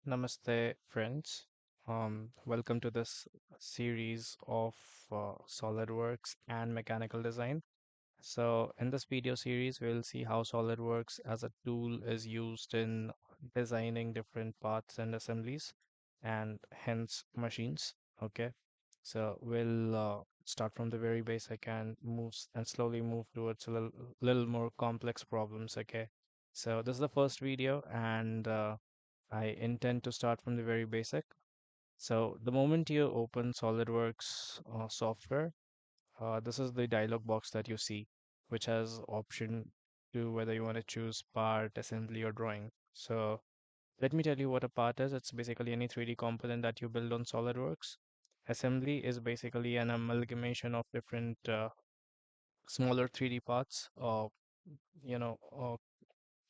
Namaste, friends. Welcome to this series of SolidWorks and mechanical design. So, in this video series, we'll see how SolidWorks as a tool is used in designing different parts and assemblies, and hence machines. Okay, so we'll start from the very basic and slowly move towards a little more complex problems. Okay, so this is the first video, and I intend to start from the very basic. So the moment you open SolidWorks software, this is the dialog box that you see, which has option to whether you want to choose part, assembly, or drawing. So let me tell you what a part is. It's basically any 3D component that you build on SolidWorks. Assembly is basically an amalgamation of different smaller 3D parts,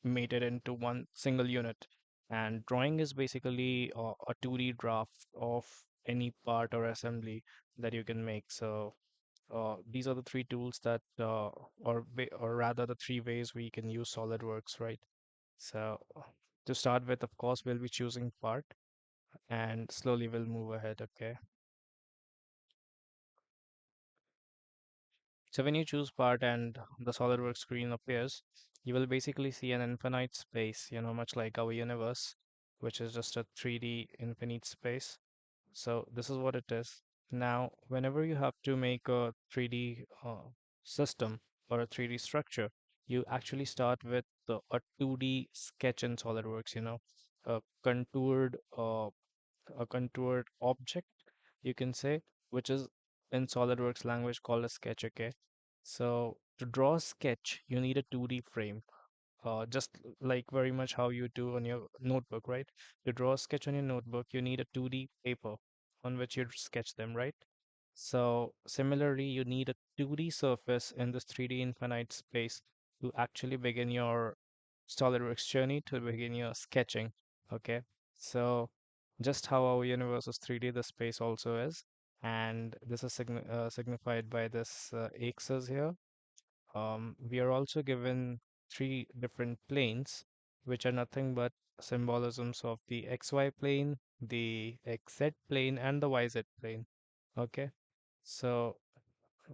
mated into one single unit. And drawing is basically a 2D draft of any part or assembly that you can make. So these are the three tools that, or rather, the three ways we can use SolidWorks, right? So to start with, of course, we'll be choosing part, and slowly we'll move ahead. Okay. So when you choose part and the SolidWorks screen appears, you will basically see an infinite space, much like our universe, which is just a 3D infinite space. So this is what it is. Now, whenever you have to make a 3D system or a 3D structure, you actually start with a 2D sketch in SolidWorks, a contoured uh, a contoured object, you can say, which is in SolidWorks language called a sketch, okay? So to draw a sketch, you need a 2D frame, just like very much how you do on your notebook, right? To draw a sketch on your notebook, you need a 2D paper on which you sketch them, right? So similarly, you need a 2D surface in this 3D infinite space to actually begin your SolidWorks journey, to begin your sketching. Okay, so just how our universe is 3D, the space also is, and this is signified by this axis here. We are also given three different planes, which are nothing but symbolisms of the XY plane, the XZ plane, and the YZ plane. Okay, so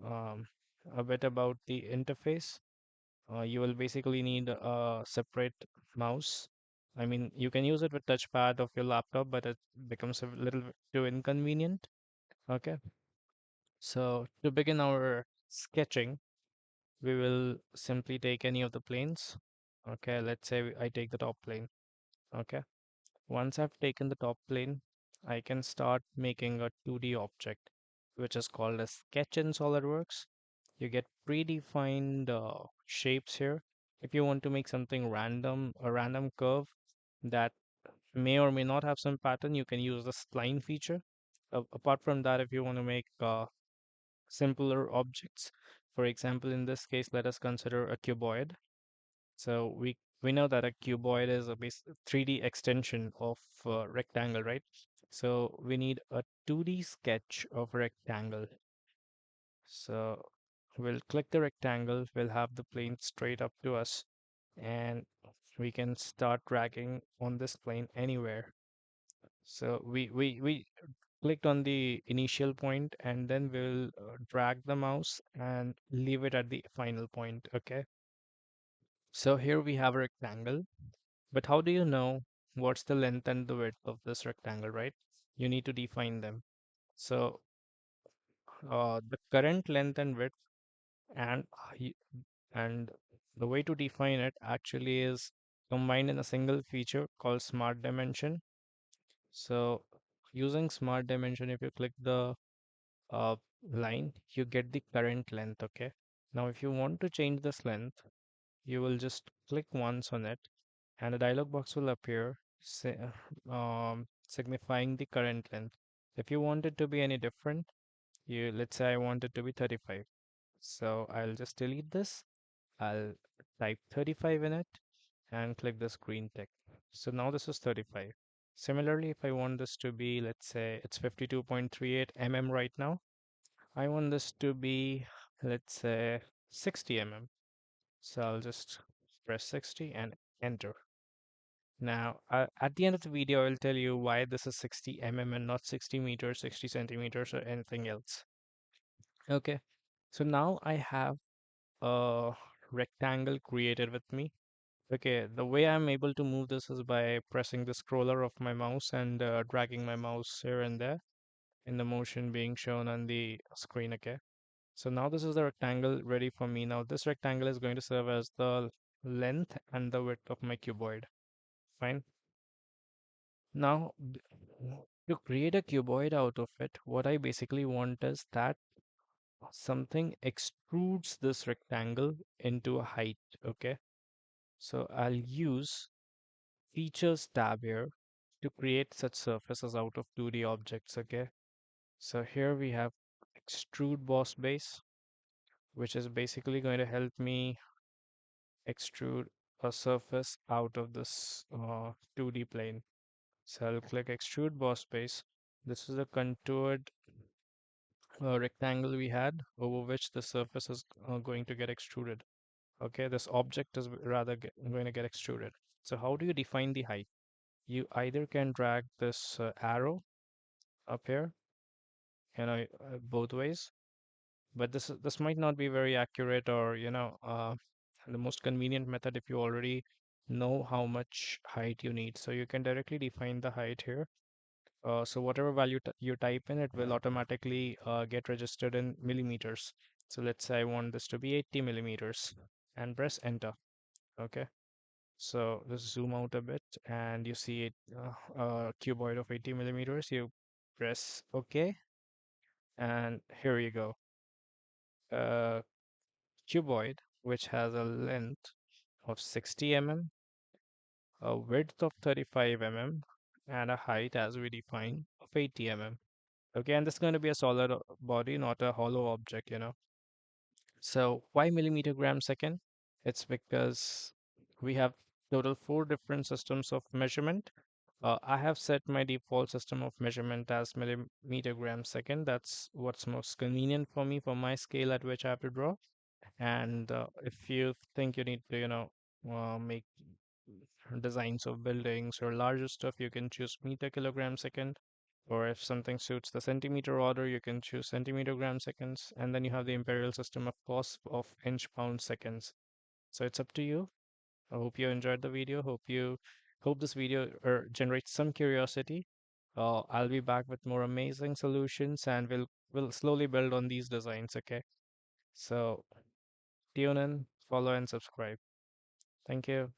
um, a bit about the interface. You will basically need a separate mouse. I mean, you can use it with touchpad of your laptop, but it becomes a little bit too inconvenient. Okay, so to begin our sketching, we will simply take any of the planes. Okay, let's say I take the top plane. Okay, once I've taken the top plane, I can start making a 2D object, which is called a sketch in SolidWorks. You get predefined shapes here. If you want to make something random, a random curve that may or may not have some pattern, you can use the spline feature. Apart from that, if you want to make simpler objects, for example, in this case, let us consider a cuboid. So we know that a cuboid is a 3D extension of a rectangle, right? So we need a 2D sketch of a rectangle. So we'll click the rectangle, we'll have the plane straight up to us, and we can start dragging on this plane anywhere. So we clicked on the initial point, and then we'll drag the mouse and leave it at the final point. Okay. So here we have a rectangle, but how do you know what's the length and the width of this rectangle, right? You need to define them. So the current length and width, and and the way to define it actually is combined in a single feature called smart dimension. So using smart dimension, if you click the uh, line, you get the current length. Okay. Now, if you want to change this length, you will just click once on it, and a dialog box will appear signifying the current length. If you want it to be any different, let's say I want it to be 35. So I'll just delete this. I'll type 35 in it and click this green tick. So now this is 35. Similarly, if I want this to be, let's say it's 52.38 mm right now, I want this to be, let's say, 60 mm. So I'll just press 60 and enter. Now, at the end of the video, I'll tell you why this is 60 mm and not 60 meters, 60 centimeters, or anything else. Okay, so now I have a rectangle created with me. Okay, the way I'm able to move this is by pressing the scroller of my mouse and dragging my mouse here and there in the motion being shown on the screen. Okay, so now this is the rectangle ready for me. Now this rectangle is going to serve as the length and the width of my cuboid. Fine. Now, to create a cuboid out of it, what I basically want is that something extrudes this rectangle into a height. Okay, so I'll use Features tab here to create such surfaces out of 2D objects. Okay, so here we have Extrude Boss Base, which is basically going to help me extrude a surface out of this 2D plane. So I'll click Extrude Boss Base. This is a contoured rectangle we had over which the surface is going to get extruded. Okay, this object is going to get extruded. So how do you define the height? You either can drag this arrow up here, both ways, but this might not be very accurate or the most convenient method if you already know how much height you need. So you can directly define the height here. So whatever value you type in, it will automatically get registered in millimeters. So let's say I want this to be 80 millimeters and press enter. Okay. So let's zoom out a bit and you see it, a cuboid of 80 millimeters. You press OK and here you go. A cuboid which has a length of 60 mm, a width of 35 mm, and a height as we define of 80 mm. Okay, and this is going to be a solid body, not a hollow object. So why millimeter gram second? It's because we have total four different systems of measurement. I have set my default system of measurement as millimeter gram second. That's what's most convenient for me for my scale at which I have to draw. And if you think you need to, make designs of buildings or larger stuff, you can choose meter kilogram second. Or if something suits the centimeter order, you can choose centimeter gram seconds. And then you have the imperial system, of course, of inch pound seconds. So it's up to you. I hope you enjoyed the video. Hope this video generates some curiosity. I'll be back with more amazing solutions, and we'll slowly build on these designs. Okay, so tune in, follow, and subscribe. Thank you.